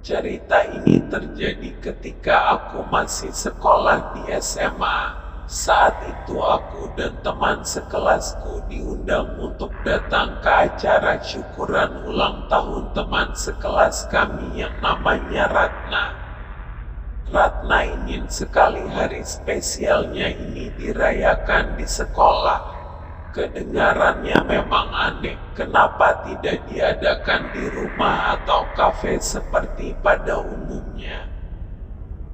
Cerita ini terjadi ketika aku masih sekolah di SMA. Saat itu aku dan teman sekelasku diundang untuk datang ke acara syukuran ulang tahun teman sekelas kami yang namanya Ratna. Ratna ingin sekali hari spesialnya ini dirayakan di sekolah. Kedengarannya memang aneh, kenapa tidak diadakan di rumah atau kafe seperti pada umumnya.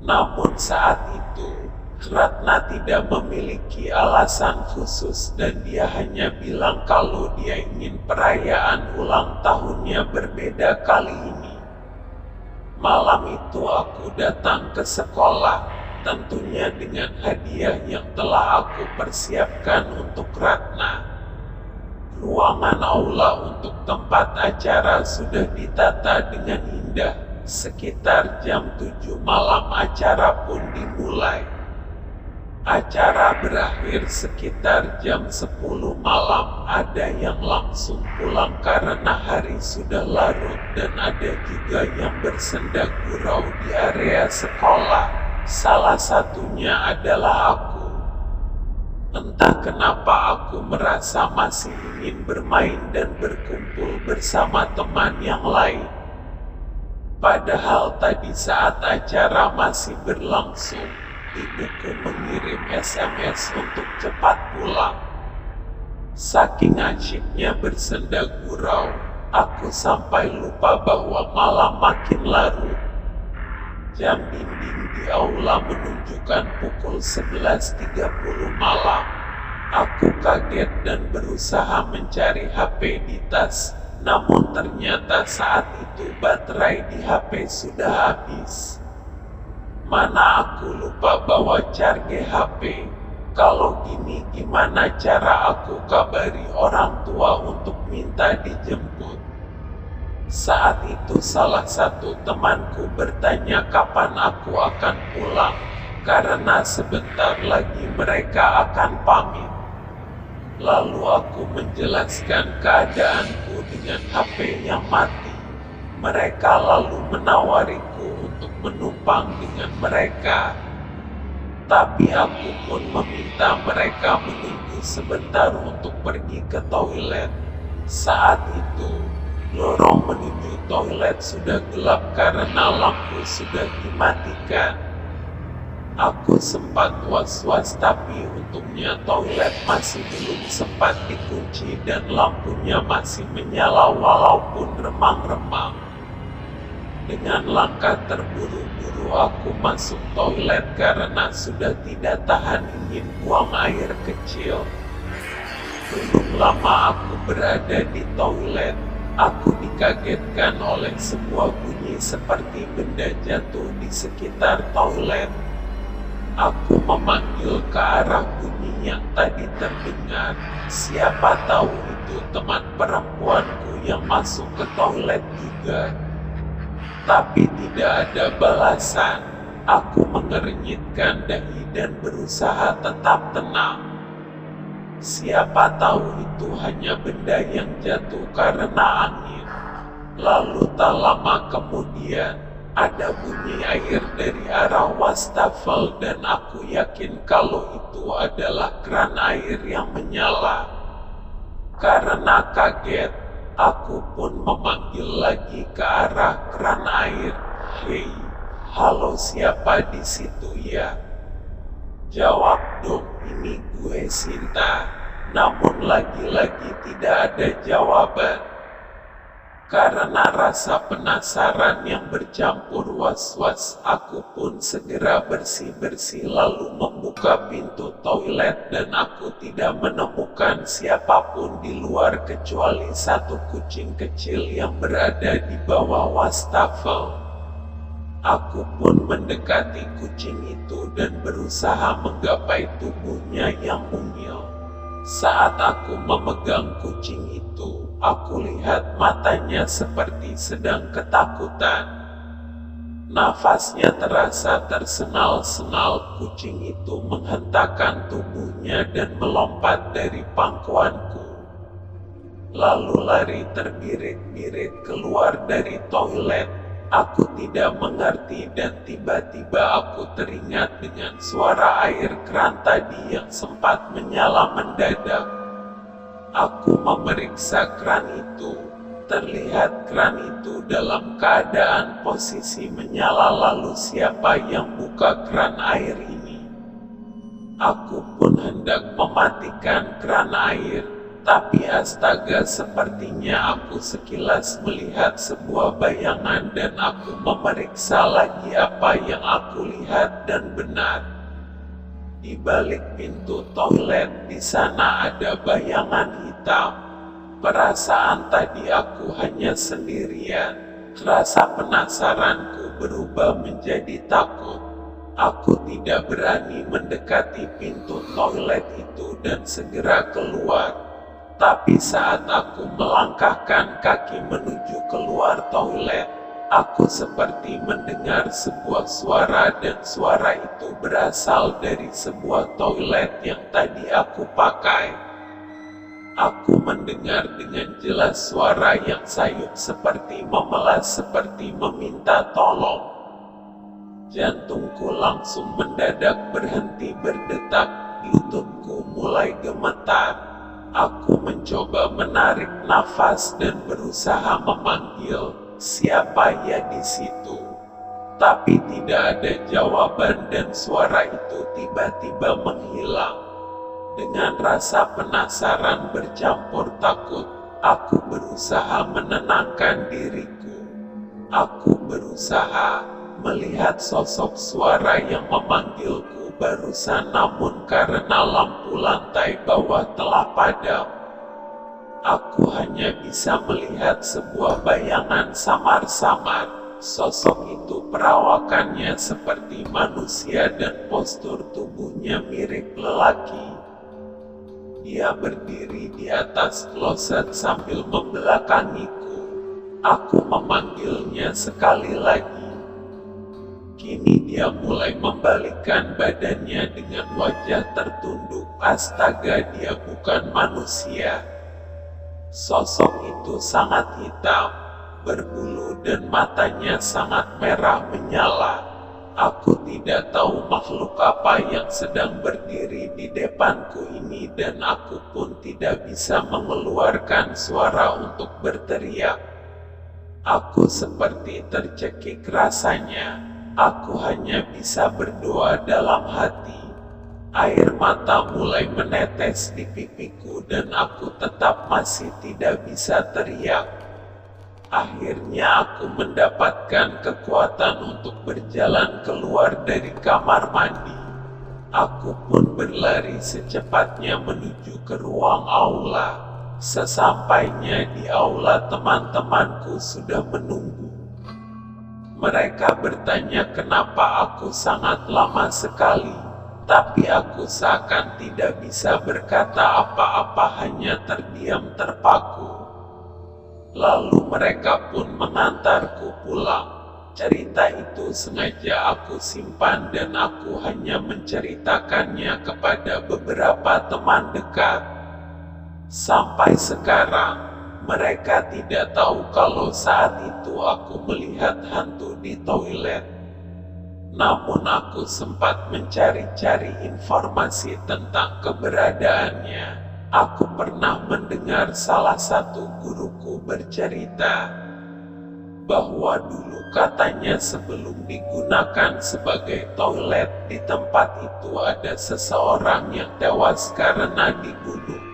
Namun saat itu, Ratna tidak memiliki alasan khusus dan dia hanya bilang kalau dia ingin perayaan ulang tahunnya berbeda kali ini. Malam itu aku datang ke sekolah, tentunya dengan hadiah yang telah aku persiapkan untuk Ratna. Ruangan aula untuk tempat acara sudah ditata dengan indah. Sekitar jam 7 malam acara pun dimulai. Acara berakhir sekitar jam 10 malam. Ada yang langsung pulang karena hari sudah larut dan ada juga yang bersenda gurau di area sekolah. Salah satunya adalah aku. Entah kenapa aku merasa masih ingin bermain dan berkumpul bersama teman yang lain. Padahal tadi saat acara masih berlangsung, ibuku mengirim SMS untuk cepat pulang. Saking asyiknya bersenda gurau, aku sampai lupa bahwa malam makin larut. Jam dinding di aula menunjukkan pukul 11.30 malam. Aku kaget dan berusaha mencari HP di tas, namun ternyata saat itu baterai di HP sudah habis. Mana aku lupa bawa charge HP. Kalau gini gimana cara aku kabari orang tua untuk minta dijemput? Saat itu salah satu temanku bertanya kapan aku akan pulang, karena sebentar lagi mereka akan pamit. Lalu aku menjelaskan keadaanku dengan HP yang mati. Mereka lalu menawariku untuk menumpang dengan mereka. Tapi aku pun meminta mereka menunggu sebentar untuk pergi ke toilet. Saat itu, lorong menuju toilet sudah gelap karena lampu sudah dimatikan. Aku sempat was-was tapi untungnya toilet masih belum sempat dikunci dan lampunya masih menyala walaupun remang-remang. Dengan langkah terburu-buru aku masuk toilet karena sudah tidak tahan ingin buang air kecil. Belum lama aku berada di toilet, aku dikagetkan oleh sebuah bunyi seperti benda jatuh di sekitar toilet. Aku memanggil ke arah bunyi yang tadi terdengar. Siapa tahu itu teman perempuanku yang masuk ke toilet juga. Tapi tidak ada balasan. Aku mengernyitkan dahi dan berusaha tetap tenang. Siapa tahu itu hanya benda yang jatuh karena angin. Lalu tak lama kemudian, ada bunyi air dari arah wastafel dan aku yakin kalau itu adalah keran air yang menyala. Karena kaget, aku pun memanggil lagi ke arah keran air. Hei, halo siapa di situ ya? Jawab dong, ini gue Sinta. Namun lagi-lagi tidak ada jawaban. Karena rasa penasaran yang bercampur was-was, aku pun segera bersih-bersih lalu membuka pintu toilet dan aku tidak menemukan siapapun di luar kecuali satu kucing kecil yang berada di bawah wastafel. Aku pun mendekati kucing itu dan berusaha menggapai tubuhnya yang mungil. Saat aku memegang kucing itu, aku lihat matanya seperti sedang ketakutan. Nafasnya terasa tersengal-sengal. Kucing itu menghentakkan tubuhnya dan melompat dari pangkuanku. Lalu lari terbirit-birit keluar dari toilet. Aku tidak mengerti dan tiba-tiba aku teringat dengan suara air keran tadi yang sempat menyala mendadak. Aku memeriksa keran itu. Terlihat keran itu dalam keadaan posisi menyala, lalu siapa yang buka keran air ini? Aku pun hendak mematikan keran air. Tapi astaga, sepertinya aku sekilas melihat sebuah bayangan dan aku memeriksa lagi apa yang aku lihat dan benar. Di balik pintu toilet di sana ada bayangan hitam. Perasaan tadi aku hanya sendirian. Rasa penasaranku berubah menjadi takut. Aku tidak berani mendekati pintu toilet itu dan segera keluar. Tapi saat aku melangkahkan kaki menuju keluar toilet, aku seperti mendengar sebuah suara dan suara itu berasal dari sebuah toilet yang tadi aku pakai. Aku mendengar dengan jelas suara yang sayup seperti memelas, seperti meminta tolong. Jantungku langsung mendadak berhenti berdetak, lututku mulai gemetar. Aku mencoba menarik nafas dan berusaha memanggil, siapa ya di situ? Tapi tidak ada jawaban dan suara itu tiba-tiba menghilang. Dengan rasa penasaran bercampur takut, aku berusaha menenangkan diriku. Aku berusaha melihat sosok suara yang memanggilku barusan, namun karena lampu lantai bawah telah padam, aku hanya bisa melihat sebuah bayangan samar-samar. Sosok itu perawakannya seperti manusia dan postur tubuhnya mirip lelaki. Dia berdiri di atas kloset sambil membelakangiku. Aku memanggilnya sekali lagi. Kini dia mulai membalikkan badannya dengan wajah tertunduk. Astaga, dia bukan manusia. Sosok itu sangat hitam, berbulu dan matanya sangat merah menyala. Aku tidak tahu makhluk apa yang sedang berdiri di depanku ini dan aku pun tidak bisa mengeluarkan suara untuk berteriak. Aku seperti tercekik rasanya. Aku hanya bisa berdoa dalam hati. Air mata mulai menetes di pipiku dan aku tetap masih tidak bisa teriak. Akhirnya aku mendapatkan kekuatan untuk berjalan keluar dari kamar mandi. Aku pun berlari secepatnya menuju ke ruang aula. Sesampainya di aula, teman-temanku sudah menunggu. Mereka bertanya kenapa aku sangat lama sekali, tapi aku seakan tidak bisa berkata apa-apa, hanya terdiam terpaku. Lalu mereka pun mengantarku pulang. Cerita itu sengaja aku simpan dan aku hanya menceritakannya kepada beberapa teman dekat. Sampai sekarang, mereka tidak tahu kalau saat itu aku melihat hantu di toilet. Namun aku sempat mencari-cari informasi tentang keberadaannya. Aku pernah mendengar salah satu guruku bercerita bahwa dulu katanya sebelum digunakan sebagai toilet di tempat itu ada seseorang yang tewas karena dibunuh.